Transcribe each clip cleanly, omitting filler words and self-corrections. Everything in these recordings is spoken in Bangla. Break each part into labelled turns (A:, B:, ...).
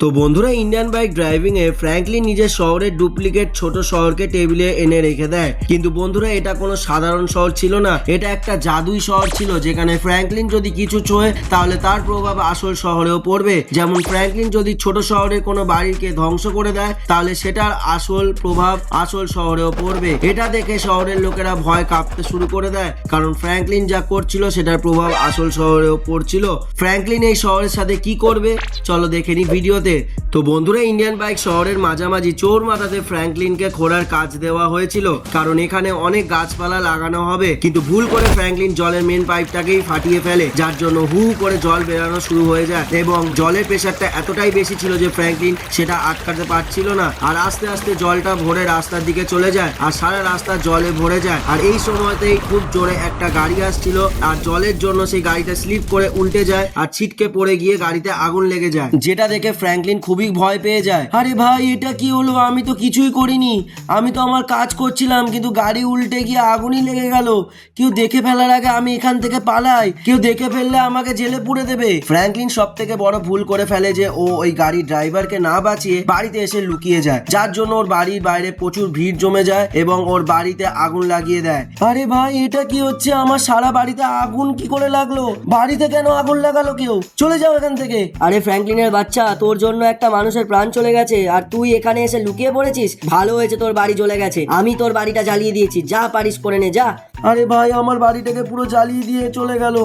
A: তো বন্ধুরা, ইন্ডিয়ান বাইক ড্রাইভিং এ ফ্র্যাঙ্কলিন নিজের শহরের ডুপ্লিকেট ছোট শহরকে টেবিলে এনে রেখে দেয়। কিন্তু বন্ধুরা, এটা কোনো সাধারণ শহর ছিল না, এটা একটা জাদুই শহর ছিল, যেখানে ফ্র্যাঙ্কলিন যদি কিছু ছোঁয় তাহলে তার প্রভাব আসল শহরেও পড়বে। যেমন ফ্র্যাঙ্কলিন যদি ছোট শহরের কোনো বাড়িকে ধ্বংস করে দেয় তাহলে সেটার আসল প্রভাব আসল শহরেও পড়বে। এটা দেখে শহরের লোকেরা ভয় কাঁপতে শুরু করে দেয়, কারণ ফ্র্যাঙ্কলিন যা করছিল সেটার প্রভাব আসল শহরেও পড়ছিল। ফ্র্যাঙ্কলিন এই শহরের সাথে কি করবে চলো দেখে নি ভিডিওতে। তো বন্ধুরা, ইন্ডিয়ান বাইক শহরের মাঝামাঝি চোর মাথাতে ফ্র্যাঙ্কলিনকে খোঁড়ার কাজ দেওয়া হয়েছিল, কারণ এখানে অনেক গাছপালা লাগানো হবে। কিন্তু ভুল করে ফ্র্যাঙ্কলিন জলের মেন পাইপটাকেই ফাটিয়ে ফেলে, যার জন্য হু করে জল বেরানো শুরু হয়ে যায় এবং জলের প্রেশারটা এতটাই বেশি ছিল যে ফ্র্যাঙ্কলিন সেটা আটকাতে পারছিল না। আর আস্তে আস্তে জলটা ভরে রাস্তার দিকে চলে যায় আর সারা রাস্তা জলে ভরে যায়। আর এই সময়তেই খুব জোরে একটা গাড়ি আসছিল আর জলের জন্য সেই গাড়িটা স্লিপ করে উল্টে যায় আর ছিটকে পড়ে গিয়ে গাড়িতে আগুন লেগে যায়, যেটা দেখে ফ্র্যাঙ্কলিন খুবই ভয় পেয়ে যায়। আরে ভাই, এটা কি হলো? আমি তো কিছুই করিনি, আমি তো আমার কাজ করছিলাম, কিন্তু গাড়ি উল্টে গিয়ে আগুনই লেগে গেল। কেউ দেখে ফেলার আগে আমি এখান থেকে পালাই, কেউ দেখে ফেললে আমাকে জেলে পুরে দেবে। ফ্র্যাঙ্কলিন সব থেকে বড় ভুল করে ফেলে যে ও ওই গাড়ির ড্রাইভারকে না বাঁচিয়ে বাড়িতে এসে লুকিয়ে যায়, যার জন্য ওর বাড়ির বাইরে প্রচুর ভিড় জমে যায় এবং ওর বাড়িতে আগুন লাগিয়ে দেয়। আরে ভাই, এটা কি হচ্ছে? আমার সারা বাড়িতে আগুন কি করে লাগলো? বাড়িতে কেন আগুন লাগালো কেউ? চলে যাও এখান থেকে।
B: আরে ফ্র্যাঙ্কলিনের বাচ্চা, তোর জন্য একটা মানুষের প্রাণ চলে গেছে আর তুই এখানে এসে লুকিয়ে পড়েছিস। ভালো হয়েছে তোর বাড়ি জ্বলে গেছে, আমি তোর বাড়িটা জ্বালিয়ে দিয়েছি, যা পারিস করে নে, যা।
A: আরে ভাই, আমার বাড়িটাকে পুরো জ্বালিয়ে দিয়ে চলে গেল।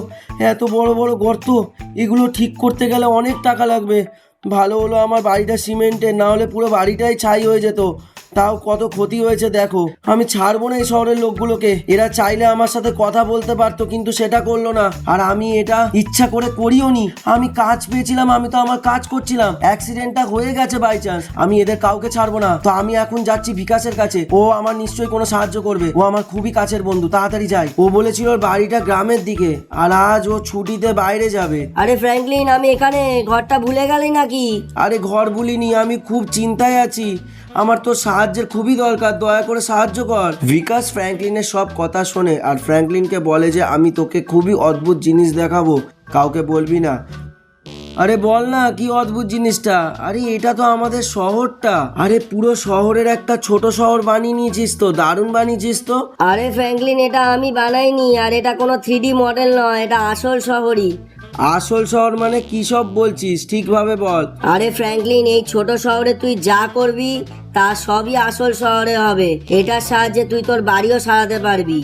A: এত বড় বড় গর্ত, এগুলো ঠিক করতে গেলে অনেক টাকা লাগবে। ভালো হলো আমার বাড়িটা সিমেন্টের, না হলে পুরো বাড়িটাই ছাই হয়ে যেত। তাও কত ক্ষতি হয়েছে দেখো। আমি ছাড়বো না এই শহরের লোকগুলোকে, এরা চাইলে আমার সাথে কথা বলতে পারতো, কিন্তু সেটা করলো না। আর আমি এটা ইচ্ছা করে করিও নি, আমি কাজ পেয়েছিলাম, আমি তো আমার কাজ করছিলাম, অ্যাক্সিডেন্টটা হয়ে গেছে বাই চান্স। আমি এদের কাউকে ছাড়বো না। তো আমি এখন যাচ্ছি বিকাশের কাছে, ও আমার নিশ্চয়ই কোনো সাহায্য করবে, ও আমার খুবই কাছের বন্ধু, তাড়াতাড়ি যাই। ও বলেছিল ওর বাড়িটা গ্রামের দিকে আর আজ ও ছুটিতে বাইরে যাবে।
B: আরে ফ্র্যাঙ্কলিন, আমি এখানে, ঘরটা ভুলে গেলি নাকি?
A: আরে ঘর ভুলিনি, আমি খুব চিন্তায় আছি, আমার তো সাহায্যের খুবই দরকার, দয়া করে সাহায্য কর। বিকাশ ফ্র্যাঙ্কলিনের সব কথা শোনে আর ফ্র্যাঙ্কলিনকে বলে যে আমি তোকে খুবই অদ্ভুত জিনিস দেখাবো, কাউকে বলবি না। আরে বল না, কি অদ্ভুত জিনিসটা? আরে এটা তো আমাদের শহরটা। আরে পুরো শহরের একটা ছোট শহর বানিয়ে নিয়েছিস তো, দারুণ বানিয়েছিস তো।
B: আরে ফ্র্যাঙ্কলিন, এটা আমি বানাইনি, আর এটা কোনো 3D মডেল নয়, এটা আসল শহরই।
A: আসল শহর মানে কি সব বলছিস? ঠিকভাবে বল।
B: আরে ফ্র্যাঙ্কলিন, এই ছোট শহরে তুই যা করবি তা সবই আসল শহরে হবে। এটার সাহায্যে তুই তোর বাড়িও সারাতে পারবি।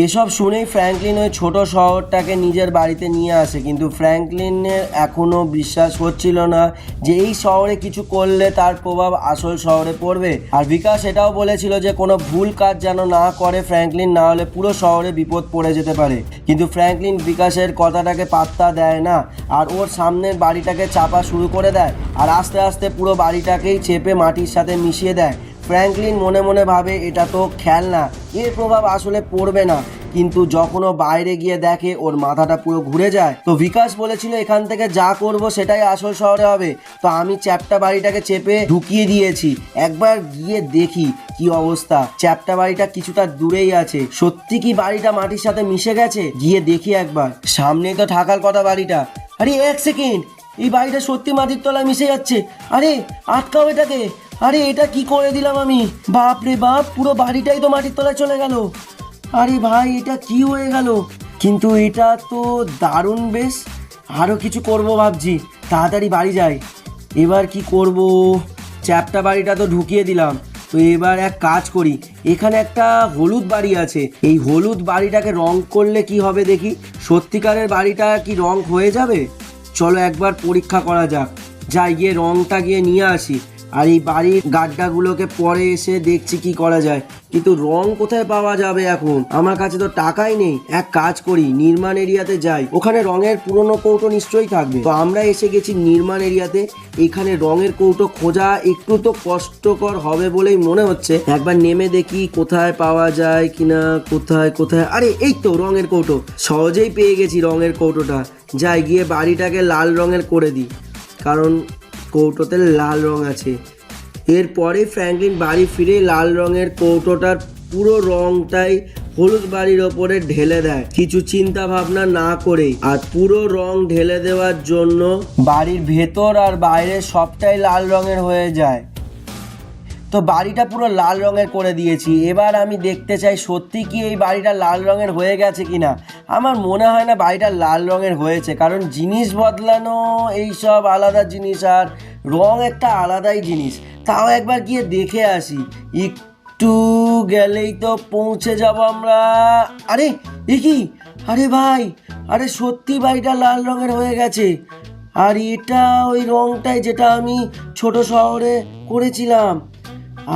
A: এসব শুনেই ফ্র্যাঙ্কলিন ওই ছোট শহরটাকে নিজের বাড়িতে নিয়ে আসে, কিন্তু ফ্র্যাঙ্কলিনের এখনো বিশ্বাস হচ্ছিল না যে এই শহরে কিছু করলে তার প্রভাব আসল শহরে পড়বে। আর বিকাশ এটাও বলেছিল যে কোনো ভুল কাজ যেন না করে ফ্র্যাঙ্কলিন, না হলে পুরো শহরে বিপদ পড়ে যেতে পারে। কিন্তু ফ্র্যাঙ্কলিন বিকাশের কথাটাকে পাত্তা দেয় না আর ওর সামনের বাড়িটাকে চাপা শুরু করে দেয় আর আস্তে আস্তে পুরো বাড়িটাকেই চেপে মাটির সাথে মিশিয়ে দেয়। ফ্র্যাঙ্কলিন মনে মনে ভাবে এটা তো খেলনা, এর প্রভাব আসলে পড়বে না, কিন্তু যখন ও বাইরে গিয়ে দেখে ওর মাথাটা পুরো ঘুরে যায়। তো বিকাশ বলেছিল এখান থেকে যা করব সেটাই আসল শহরে হবে। তো আমি চ্যাপ্টা বাড়িটাকে চেপে ঢুকিয়ে দিয়েছি, একবার গিয়ে দেখি কি অবস্থা। চ্যাপ্টা বাড়িটা কিছুটা দূরেই আছে, সত্যি কি বাড়িটা মাটির সাথে মিশে গেছে? গিয়ে দেখি একবার, সামনেই তো থাকার কথা বাড়িটা। আরে এক সেকেন্ড, এই বাড়িটা সত্যি মাটির তলায় মিশে যাচ্ছে। আরে আটকাও এটাকে। আরে এটা কি করে দিলাম আমি? বাপ রে বাপ, পুরো বাড়িটাই তো মাটির তলায় চলে গেল। আরে ভাই, এটা কি হয়ে গেল? কিন্তু এটা তো দারুণ, বেশ আরও কিছু করব ভাবছি, তাড়াতাড়ি বাড়ি যাই। এবার কি করব? চ্যাপ্টা বাড়িটা তো ঢুকিয়ে দিলাম, তো এবার এক কাজ করি, এখানে একটা হলুদ বাড়ি আছে, এই হলুদ বাড়িটাকে রং করলে কি হবে দেখি। সত্যিকারের বাড়িটা কি রং হয়ে যাবে? চলো একবার পরীক্ষা করা যাক, যাই গিয়ে রংটা গিয়ে নিয়ে আসি। আর এই বাড়ির গাড্ডাগুলোকে পরে এসে দেখছি কি করা যায়, কিন্তু রং কোথায় পাওয়া যাবে এখন? আমার কাছে তো টাকাই নেই। এক কাজ করি, নির্মাণ এরিয়াতে যাই, ওখানে রঙের পুরনো কৌটো নিশ্চয়ই থাকবে। তো আমরা এসে গেছি নির্মাণ এরিয়াতে, এখানে রঙের কৌটো খোঁজা একটু তো কষ্টকর হবে বলেই মনে হচ্ছে। একবার নেমে দেখি কোথায় পাওয়া যায় কিনা। কোথায় কোথায়, আরে এই তো রঙের কৌটো, সহজেই পেয়ে গেছি রঙের কৌটোটা। যাই গিয়ে বাড়িটাকে লাল রঙের করে দিই, কারণ কৌটোতে লাল রং আছে। এরপরে ফ্র্যাঙ্কলিন বাড়ি ফিরে লাল রঙের কৌটোটার পুরো রংটাই হলুদ বাড়ির ওপরে ঢেলে দেয় কিছু চিন্তা ভাবনা না করেই। আর পুরো রং ঢেলে দেওয়ার জন্য বাড়ির ভেতর আর বাইরে সবটাই লাল রঙের হয়ে যায়। তো বাড়িটা পুরো লাল রঙের করে দিয়েছি। এবার আমি দেখতে চাই সত্যি কি এই বাড়িটা লাল রঙের হয়ে গেছে কিনা। আমার মনে হয় না বাড়িটা লাল রঙের হয়েছে, কারণ জিনিস বদলানো এইসব আলাদা জিনিস, আর রং একটা আলাদাই জিনিস। তাও একবার গিয়ে দেখে আসি, একটু গেলেই তো পৌঁছে যাব আমরা। আরে এ কি, আরে ভাই, আরে সত্যি বাড়িটা লাল রঙের হয়ে গেছে। আর এটা ওই রংটাই যেটা আমি ছোট শহরে করেছিলাম।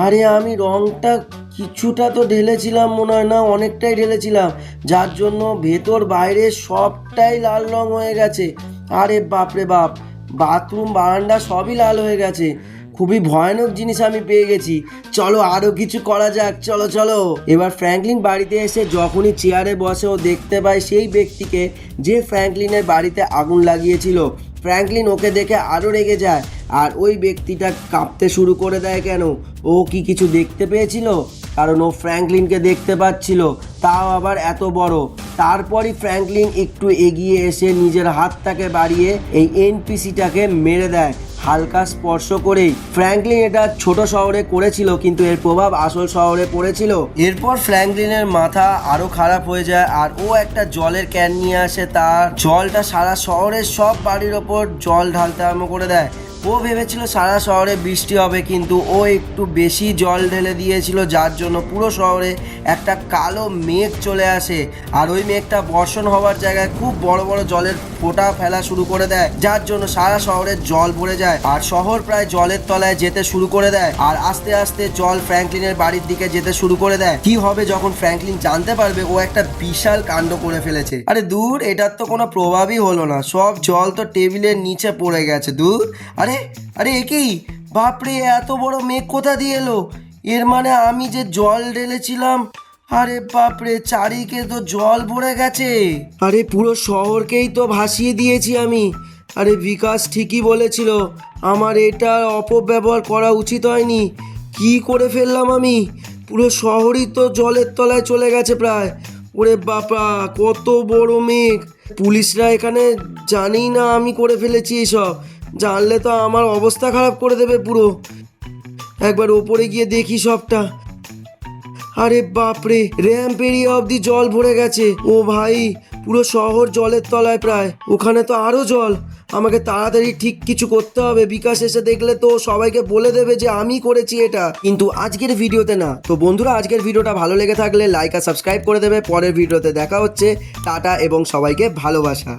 A: আরে আমি রংটা কিছুটা তো ঢেলেছিলাম মনে হয়, না অনেকটাই ঢেলেছিলাম, যার জন্য ভেতর বাইরে সবটাই লাল রং হয়ে গেছে। আরে বাপরে বাপ, বাথরুম বারান্দা সবই লাল হয়ে গেছে। খুবই ভয়ানক জিনিস আমি পেয়ে গেছি। চলো আরও কিছু করা যাক, চলো চলো। এবার ফ্র্যাঙ্কলিন বাড়িতে এসে যখনই চেয়ারে বসে ও দেখতে পায় সেই ব্যক্তিকে যে ফ্র্যাঙ্কলিনের বাড়িতে আগুন লাগিয়েছিল। ফ্র্যাঙ্কলিন ওকে দেখে আরও রেগে যায়, আর ওই ব্যক্তিটা কাঁপতে শুরু করে দেয়। কেন? ও কি কিছু দেখতে পেয়েছিল? কারণ ও ফ্র্যাঙ্কলিনকে দেখতে পাচ্ছিল, তাও আবার এত বড়। তারপরই ফ্র্যাঙ্কলিন একটু এগিয়ে এসে নিজের হাতটাকে বাড়িয়ে এই এনপিসিটাকে মেরে দেয়, হালকা স্পর্শ করেই। ফ্র্যাঙ্কলিন এটা ছোট শহরে করেছিল, কিন্তু এর প্রভাব আসল শহরে পড়েছিল। এরপর ফ্র্যাঙ্কলিনের মাথা আরো খারাপ হয়ে যায়, আর ও একটা জলের ক্যান নিয়ে আসে। তার জলটা সারা শহরের সব বাড়ির ওপর জল ঢালতে আরম্ভ করে দেয়। ও ভেবেছিল সারা শহরে বৃষ্টি হবে, কিন্তু ও একটু বেশি জল ঢেলে দিয়েছিল, যার জন্য পুরো শহরে একটা কালো মেঘ চলে আসে। আর ওই মেঘটা বর্ষণ হওয়ার জায়গায় খুব বড় বড় জলের ফোঁটা ফেলা শুরু করে দেয়, যার জন্য সারা শহরের জল ভরে যায় আর শহর প্রায় জলের তলায় যেতে শুরু করে দেয়। আর আস্তে আস্তে জল ফ্র্যাঙ্কলিনের বাড়ির দিকে যেতে শুরু করে দেয়। কি হবে যখন ফ্র্যাঙ্কলিন জানতে পারবে ও একটা বিশাল কাণ্ড করে ফেলেছে? আরে দূর, এটার তো কোনো প্রভাবই হলো না, সব জল তো টেবিলের নিচে পড়ে গেছে। দূর, আরে আরে এ কি, বাপরে এত বড় মেঘ কোথা দিয়ে এলো? এর মানে আমি যে জল ঢেলেছিলাম, আরে বাপরে চারিদিকে তো জল ভরে গেছে। আরে পুরো শহরকেই তো ভাসিয়ে দিয়েছি আমি। আরে বিকাশ ঠিকই বলেছিল, আমার এটার অপব্যবহার করা উচিত হয়নি। কি করে ফেললাম আমি? পুরো শহরই তো জলের তলায় চলে গেছে প্রায়। ওরে বাবা, কত বড় মেঘ! পুলিশরা এখানে জানেই না আমি করে ফেলেছি এসব। জানলে তো আমার অবস্থা খারাপ করে দেবে পুরো। একবার ওপরে গিয়ে দেখি সবটা। আরে বাপরে, র্যাম্প এরিয়া অব্দি জল ভরে গেছে। ও ভাই, পুরো শহর জলের তলায় প্রায়। ওখানে তো আরো জল। আমাকে তাড়াতাড়ি ঠিক কিছু করতে হবে। বিকাশ এসে দেখলে তো সবাইকে বলে দেবে যে আমি করেছি এটা, কিন্তু আজকের ভিডিওতে না। তো বন্ধুরা, আজকের ভিডিওটা ভালো লেগে থাকলে লাইক আর সাবস্ক্রাইব করে দেবে। পরের ভিডিওতে দেখা হচ্ছে। টাটা এবং সবাইকে ভালোবাসা।